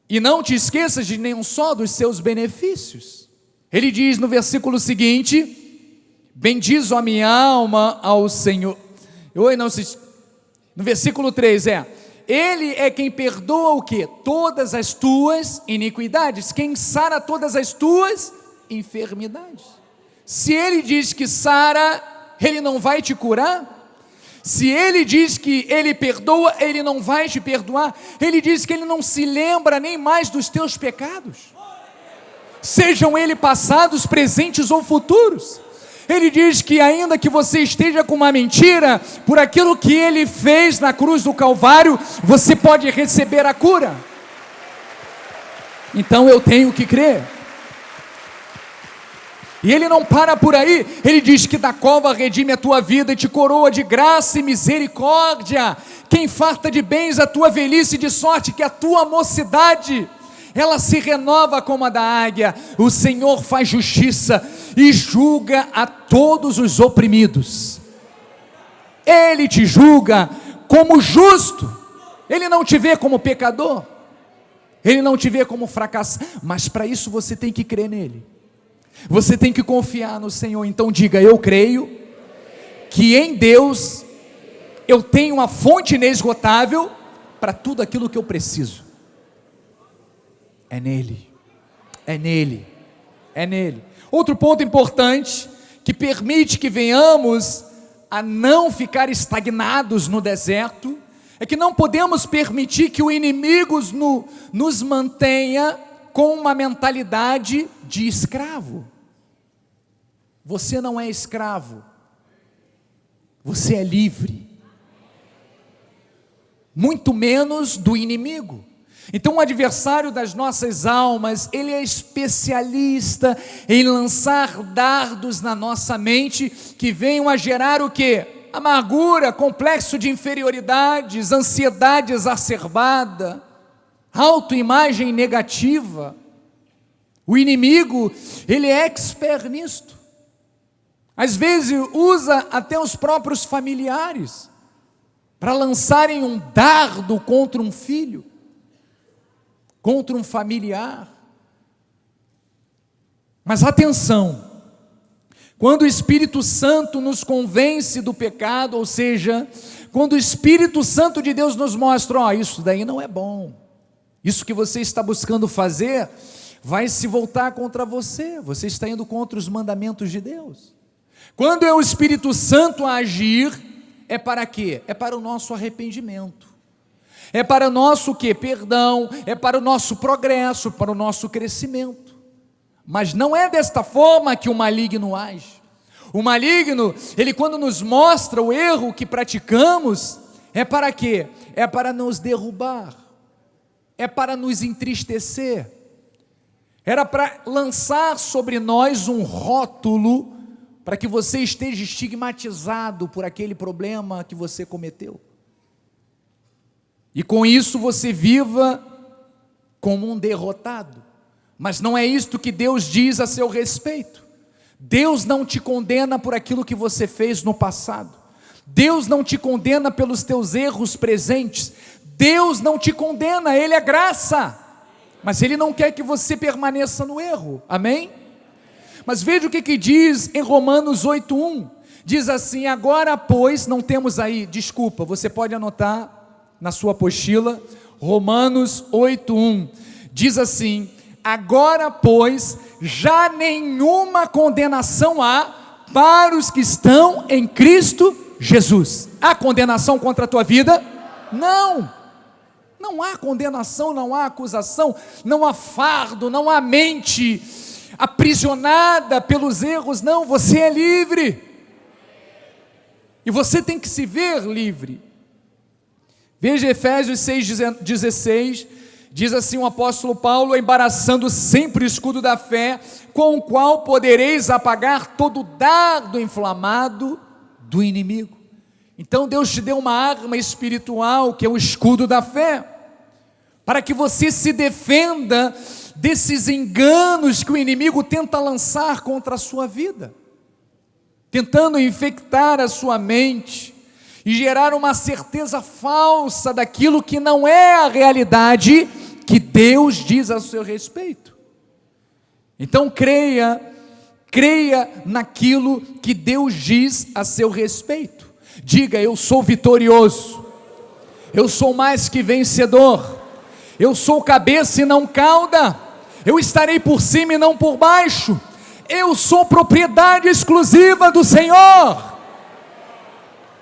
e não te esqueças de nenhum só dos seus benefícios. Ele diz no versículo seguinte: bendize a minha alma ao Senhor. No versículo 3 Ele é quem perdoa o quê? Todas as tuas iniquidades, quem sara todas as tuas enfermidades. Se Ele diz que sara, Ele não vai te curar? Se Ele diz que Ele perdoa, Ele não vai te perdoar? Ele diz que Ele não se lembra nem mais dos teus pecados, sejam eles passados, presentes ou futuros. Ele diz que ainda que você esteja com uma mentira, por aquilo que Ele fez na cruz do Calvário, você pode receber a cura. Então eu tenho que crer. E Ele não para por aí. Ele diz que da cova redime a tua vida e te coroa de graça e misericórdia. Quem farta de bens a tua velhice, de sorte que a tua mocidade ela se renova como a da águia. O Senhor faz justiça e julga a todos os oprimidos. Ele te julga como justo. Ele não te vê como pecador, Ele não te vê como fracassado. Mas para isso você tem que crer nele. Você tem que confiar no Senhor. Então diga: eu creio que em Deus eu tenho uma fonte inesgotável para tudo aquilo que eu preciso. É nele, é nele, é nele. Outro ponto importante que permite que venhamos a não ficar estagnados no deserto é que não podemos permitir que o inimigo nos mantenha com uma mentalidade de escravo. Você não é escravo, você é livre, muito menos do inimigo. Então o adversário das nossas almas, ele é especialista em lançar dardos na nossa mente, que venham a gerar o quê? Amargura, complexo de inferioridades, ansiedade exacerbada, autoimagem negativa. O inimigo, ele é expert nisto. Às vezes usa até os próprios familiares para lançarem um dardo contra um filho, contra um familiar. Mas atenção, quando o Espírito Santo nos convence do pecado, ou seja, quando o Espírito Santo de Deus nos mostra: isso daí não é bom, isso que você está buscando fazer vai se voltar contra você, você está indo contra os mandamentos de Deus. Quando é o Espírito Santo a agir, é para quê? É para o nosso arrependimento, é para o nosso quê? Perdão, é para o nosso progresso, para o nosso crescimento. Mas não é desta forma que o maligno age. O maligno, ele quando nos mostra o erro que praticamos, é para quê? É para nos derrubar, é para nos entristecer, era para lançar sobre nós um rótulo, para que você esteja estigmatizado por aquele problema que você cometeu. E com isso você viva como um derrotado. Mas não é isto que Deus diz a seu respeito. Deus não te condena por aquilo que você fez no passado. Deus não te condena pelos teus erros presentes. Deus não te condena, Ele é graça. Mas Ele não quer que você permaneça no erro. Amém? Mas veja o que diz em Romanos 8:1. Diz assim: agora pois, não temos aí, desculpa, você pode anotar na sua apostila, Romanos 8:1, diz assim: agora pois, já nenhuma condenação há para os que estão em Cristo Jesus. Há condenação contra a tua vida? Não, não há condenação, não há acusação, não há fardo, não há mente aprisionada pelos erros, não, você é livre, e você tem que se ver livre. Veja Efésios 6,16, diz assim o apóstolo Paulo: embaraçando sempre o escudo da fé, com o qual podereis apagar todo dardo inflamado do inimigo. Então Deus te deu uma arma espiritual, que é o escudo da fé, para que você se defenda desses enganos que o inimigo tenta lançar contra a sua vida, tentando infectar a sua mente e gerar uma certeza falsa daquilo que não é a realidade que Deus diz a seu respeito. Então creia naquilo que Deus diz a seu respeito. Diga: eu sou vitorioso, eu sou mais que vencedor, eu sou cabeça e não cauda, eu estarei por cima e não por baixo, eu sou propriedade exclusiva do Senhor,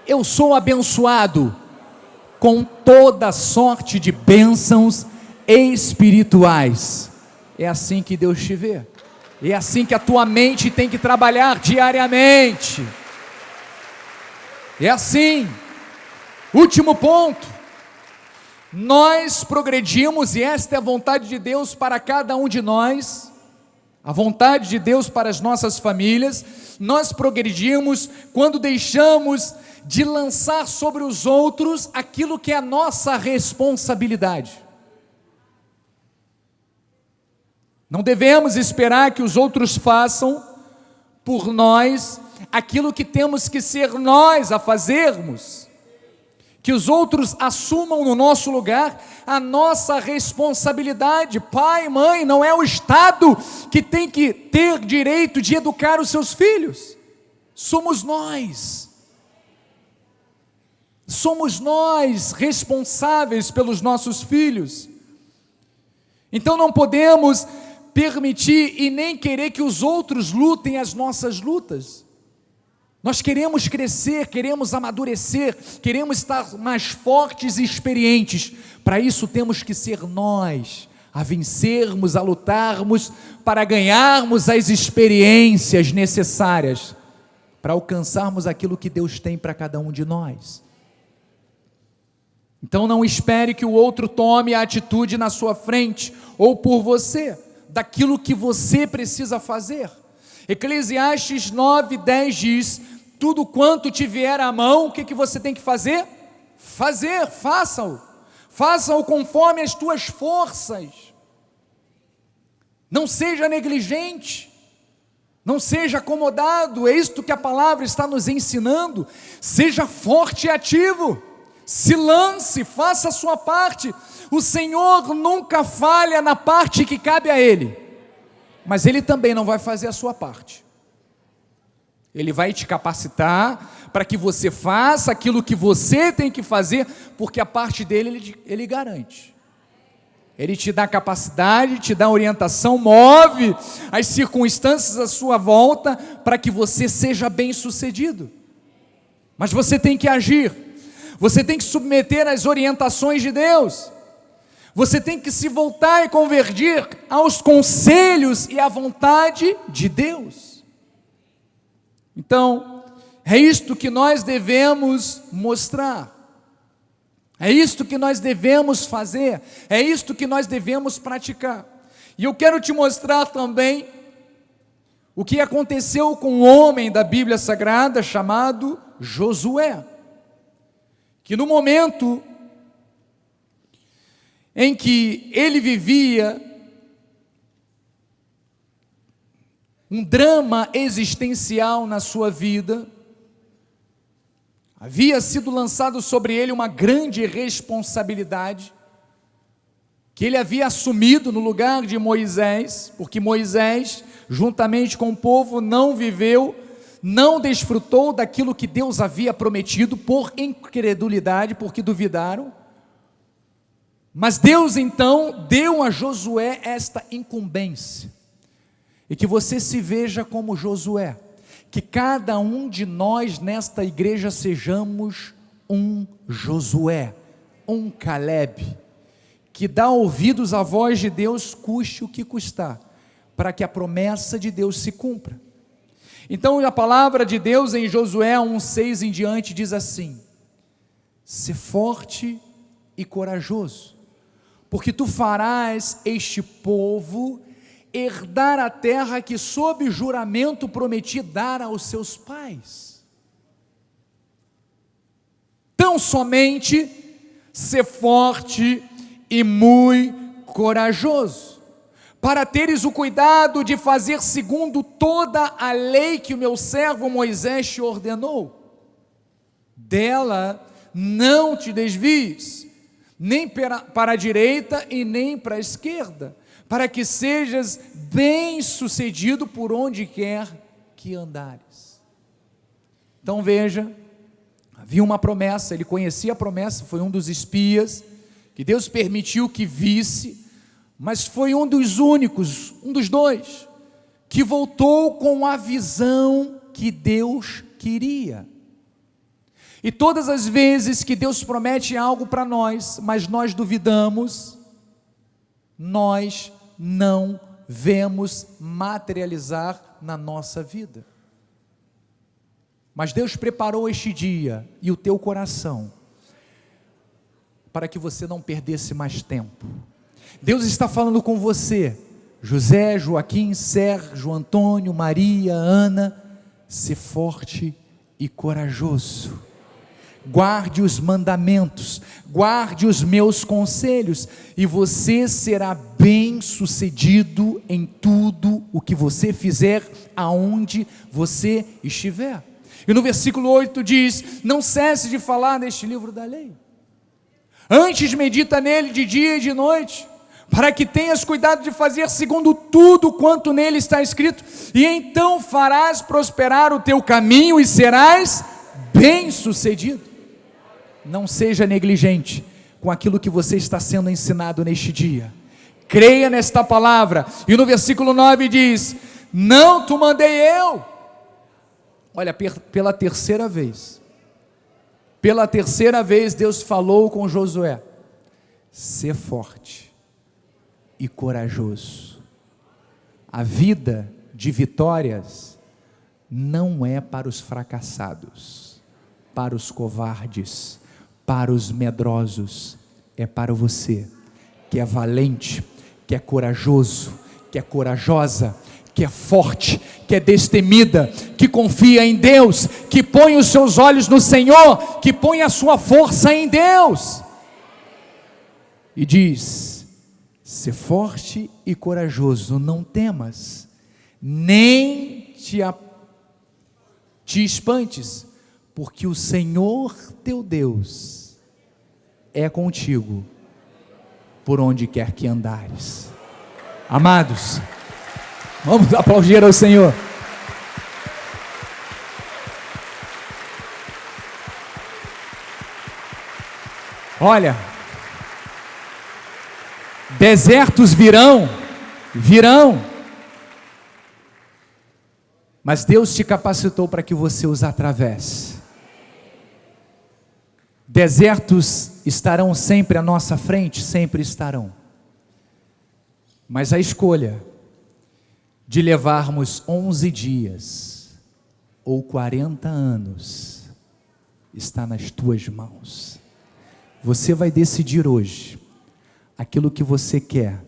eu sou abençoado com toda sorte de bênçãos espirituais. É assim que Deus te vê, é assim que a tua mente tem que trabalhar diariamente, é assim. Último ponto, nós progredimos, e esta é a vontade de Deus para cada um de nós, a vontade de Deus para as nossas famílias. Nós progredimos quando deixamos de lançar sobre os outros aquilo que é a nossa responsabilidade. Não devemos esperar que os outros façam por nós aquilo que temos que ser nós a fazermos, que os outros assumam no nosso lugar a nossa responsabilidade. Pai, mãe, não é o Estado que tem que ter direito de educar os seus filhos, somos nós responsáveis pelos nossos filhos. Então não podemos permitir e nem querer que os outros lutem as nossas lutas. Nós queremos crescer, queremos amadurecer, queremos estar mais fortes e experientes. Para isso temos que ser nós a vencermos, a lutarmos, para ganharmos as experiências necessárias para alcançarmos aquilo que Deus tem para cada um de nós. Então não espere que o outro tome a atitude na sua frente ou por você, daquilo que você precisa fazer. Eclesiastes 9:10 diz: tudo quanto te vier à mão, o que você tem que fazer? Faça-o conforme as tuas forças. Não seja negligente, não seja acomodado, é isto que a palavra está nos ensinando. Seja forte e ativo, se lance, faça a sua parte. O Senhor nunca falha na parte que cabe a Ele, mas Ele também não vai fazer a sua parte. Ele vai te capacitar para que você faça aquilo que você tem que fazer, porque a parte dele Ele garante. Ele te dá capacidade, te dá orientação, move as circunstâncias à sua volta para que você seja bem sucedido. Mas você tem que agir, você tem que submeter às orientações de Deus, você tem que se voltar e convergir aos conselhos e à vontade de Deus. Então, é isto que nós devemos mostrar, é isto que nós devemos fazer, é isto que nós devemos praticar. E eu quero te mostrar também o que aconteceu com um homem da Bíblia Sagrada chamado Josué, que no momento em que ele vivia um drama existencial na sua vida, havia sido lançado sobre ele uma grande responsabilidade, que ele havia assumido no lugar de Moisés, porque Moisés, juntamente com o povo, não viveu não desfrutou daquilo que Deus havia prometido por incredulidade, porque duvidaram. Mas Deus então deu a Josué esta incumbência, e que você se veja como Josué, que cada um de nós nesta igreja sejamos um Josué, um Caleb, que dá ouvidos à voz de Deus, custe o que custar, para que a promessa de Deus se cumpra. Então a palavra de Deus em Josué 1:6 em diante diz assim: se forte e corajoso, porque tu farás este povo herdar a terra que sob juramento prometi dar aos seus pais. Tão somente ser forte e muito corajoso, para teres o cuidado de fazer segundo toda a lei que o meu servo Moisés te ordenou. Dela não te desvies, nem para a direita e nem para a esquerda, para que sejas bem-sucedido por onde quer que andares. Então veja, havia uma promessa, ele conhecia a promessa, foi um dos espias, que Deus permitiu que visse, mas foi um dos únicos, um dos dois, que voltou com a visão que Deus queria. E todas as vezes que Deus promete algo para nós, mas nós duvidamos, nós não vemos materializar na nossa vida. Mas Deus preparou este dia e o teu coração para que você não perdesse mais tempo. Deus está falando com você, José, Joaquim, Sérgio, Antônio, Maria, Ana, ser forte e corajoso. Guarde os mandamentos, guarde os meus conselhos, e você será bem-sucedido em tudo o que você fizer, aonde você estiver. E no versículo 8 diz: não cesse de falar neste livro da lei, antes medita nele de dia e de noite, para que tenhas cuidado de fazer segundo tudo quanto nele está escrito, e então farás prosperar o teu caminho e serás bem-sucedido. Não seja negligente com aquilo que você está sendo ensinado neste dia. Creia nesta palavra. E no versículo 9 diz: não te mandei eu. Olha, pela terceira vez Deus falou com Josué: ser forte e corajoso. A vida de vitórias não é para os fracassados, para os covardes, para os medrosos. É para você que é valente, que é corajoso, que é corajosa, que é forte, que é destemida, que confia em Deus, que põe os seus olhos no Senhor, que põe a sua força em Deus. E diz: ser forte e corajoso, não temas, nem te espantes, porque o Senhor teu Deus é contigo por onde quer que andares. Amados, vamos aplaudir ao Senhor. Olha, desertos virão, mas Deus te capacitou para que você os atravesse. Desertos estarão sempre à nossa frente, sempre estarão. Mas a escolha de levarmos 11 dias ou 40 anos está nas tuas mãos. Você vai decidir hoje aquilo que você quer,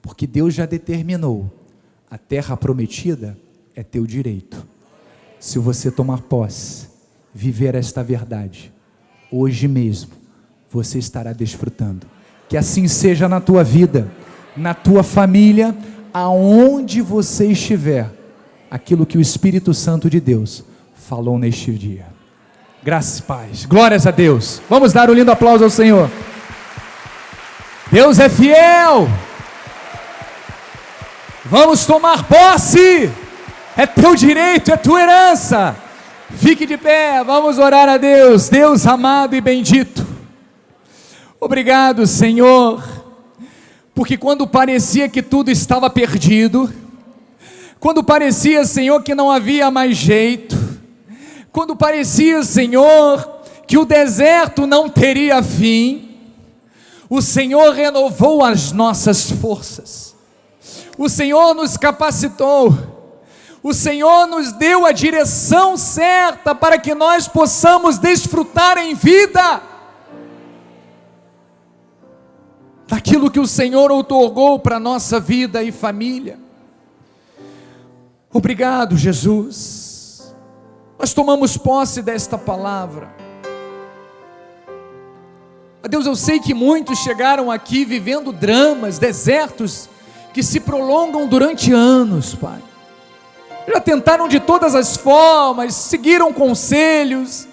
porque Deus já determinou, a terra prometida é teu direito. Se você tomar posse, viver esta verdade, hoje mesmo você estará desfrutando. Que assim seja na tua vida, na tua família, aonde você estiver, aquilo que o Espírito Santo de Deus falou neste dia. Graças e paz, glórias a Deus. Vamos dar um lindo aplauso ao Senhor. Deus é fiel. Vamos tomar posse. é teu direito, é tua herança. Fique de pé, vamos orar a Deus. Deus amado e bendito, obrigado, Senhor, porque quando parecia que tudo estava perdido, quando parecia, Senhor, que não havia mais jeito, quando parecia, Senhor, que o deserto não teria fim, o Senhor renovou as nossas forças, o Senhor nos capacitou, o Senhor nos deu a direção certa para que nós possamos desfrutar em vida daquilo que o Senhor outorgou para a nossa vida e família. Obrigado, Jesus. Nós tomamos posse desta palavra. Deus, eu sei que muitos chegaram aqui vivendo dramas, desertos que se prolongam durante anos, Pai. Já tentaram de todas as formas, seguiram conselhos,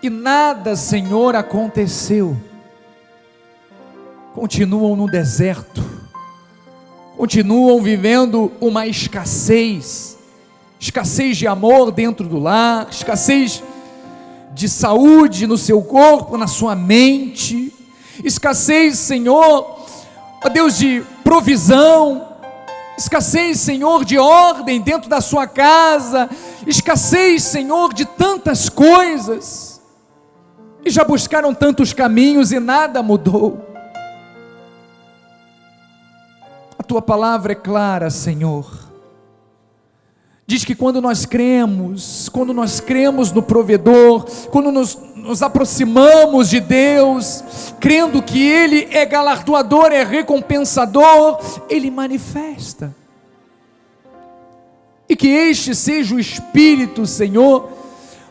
e nada, Senhor, aconteceu. Continuam no deserto, continuam vivendo uma escassez de amor dentro do lar, escassez de saúde no seu corpo, na sua mente, escassez, Senhor, ó Deus, de provisão, escassez, Senhor, de ordem dentro da sua casa, escassez, Senhor, de tantas coisas, e já buscaram tantos caminhos e nada mudou. A tua palavra é clara, Senhor, diz que quando nós cremos no provedor, quando nos aproximamos de Deus, crendo que Ele é galardoador, é recompensador, Ele manifesta, e que este seja o Espírito, Senhor,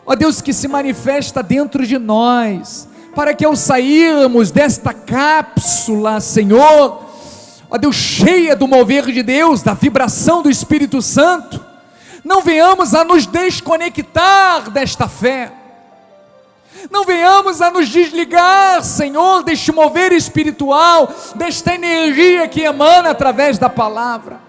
ó Deus, que se manifesta dentro de nós, para que ao sairmos desta cápsula, Senhor, ó Deus, cheia do mover de Deus, da vibração do Espírito Santo, não venhamos a nos desconectar desta fé, não venhamos a nos desligar, Senhor, deste mover espiritual, desta energia que emana através da palavra,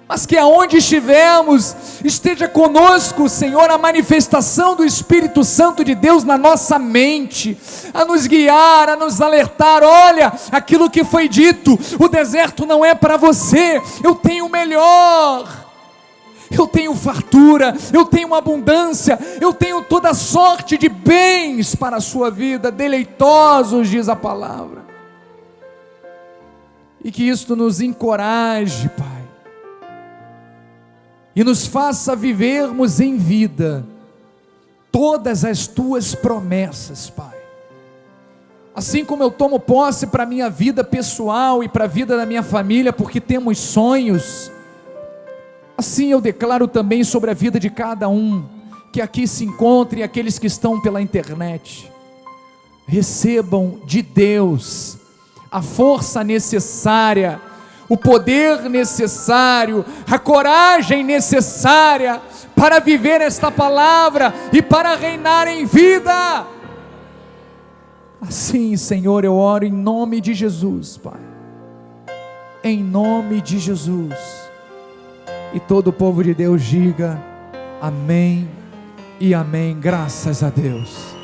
mas que aonde estivermos, esteja conosco, Senhor, a manifestação do Espírito Santo de Deus na nossa mente, a nos guiar, a nos alertar. Olha, aquilo que foi dito, o deserto não é para você, eu tenho o melhor, eu tenho fartura, eu tenho abundância, eu tenho toda sorte de bens para a sua vida, deleitosos, diz a palavra, e que isto nos encoraje, Pai, e nos faça vivermos em vida todas as tuas promessas, Pai. Assim como eu tomo posse para a minha vida pessoal e para a vida da minha família, porque temos sonhos, assim eu declaro também sobre a vida de cada um que aqui se encontre e aqueles que estão pela internet. Recebam de Deus a força necessária, o poder necessário, a coragem necessária para viver esta palavra e para reinar em vida. Assim, Senhor, eu oro em nome de Jesus, Pai, em nome de Jesus, e todo o povo de Deus diga amém e amém. Graças a Deus.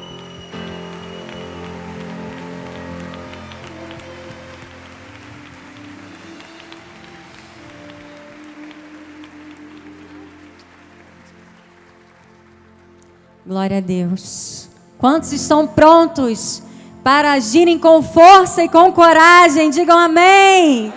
Glória a Deus. Quantos estão prontos para agirem com força e com coragem? Digam amém.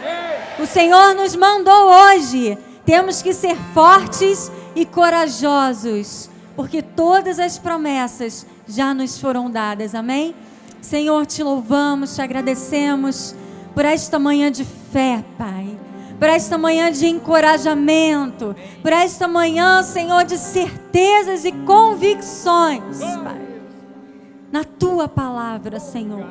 O Senhor nos mandou hoje. Temos que ser fortes e corajosos, porque todas as promessas já nos foram dadas. Amém? Senhor, te louvamos, te agradecemos por esta manhã de fé, Pai, por esta manhã de encorajamento, por esta manhã, Senhor, de certezas e convicções, Pai, na Tua palavra, Senhor.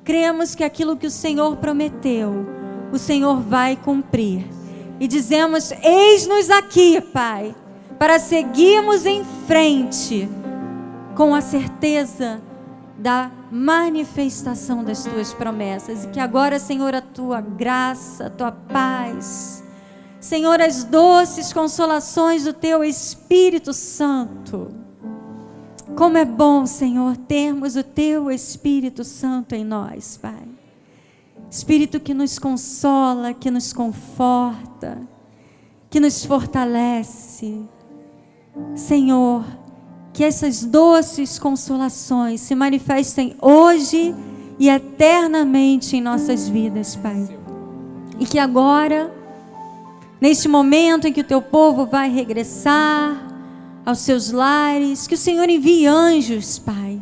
Cremos que aquilo que o Senhor prometeu, o Senhor vai cumprir, e dizemos, eis-nos aqui, Pai, para seguirmos em frente, com a certeza da manifestação das Tuas promessas, e que agora, Senhor, a Tua graça, a Tua paz, Senhor, as doces consolações do Teu Espírito Santo. Como é bom, Senhor, termos o Teu Espírito Santo em nós, Pai. Espírito que nos consola, que nos conforta, que nos fortalece. Senhor, que essas doces consolações se manifestem hoje e eternamente em nossas vidas, Pai. E que agora, neste momento em que o Teu povo vai regressar aos seus lares, que o Senhor envie anjos, Pai.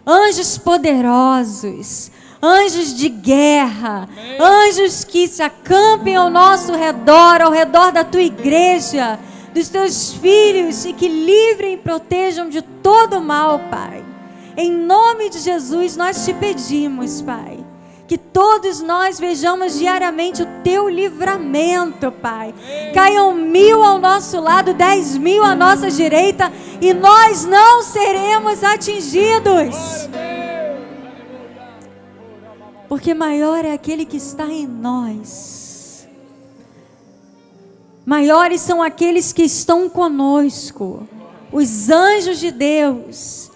Anjos poderosos, anjos de guerra, anjos que se acampem ao nosso redor, ao redor da Tua igreja, dos Teus filhos, e que livrem e protejam de todo mal, Pai. Em nome de Jesus nós Te pedimos, Pai, que todos nós vejamos diariamente o Teu livramento, Pai. Caiam 1000 ao nosso lado, 10.000 à nossa direita, e nós não seremos atingidos. Porque maior é aquele que está em nós. Maiores são aqueles que estão conosco, os anjos de Deus,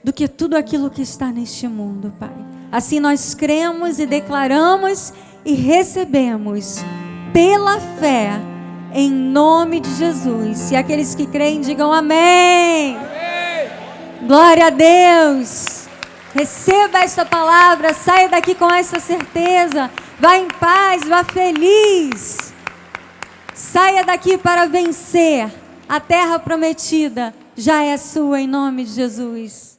do que tudo aquilo que está neste mundo, Pai. Assim nós cremos e declaramos e recebemos pela fé, em nome de Jesus. E aqueles que creem digam amém. Amém. Glória a Deus. Receba esta palavra, saia daqui com essa certeza. Vá em paz, vá feliz. Saia daqui para vencer. A terra prometida já é sua, em nome de Jesus.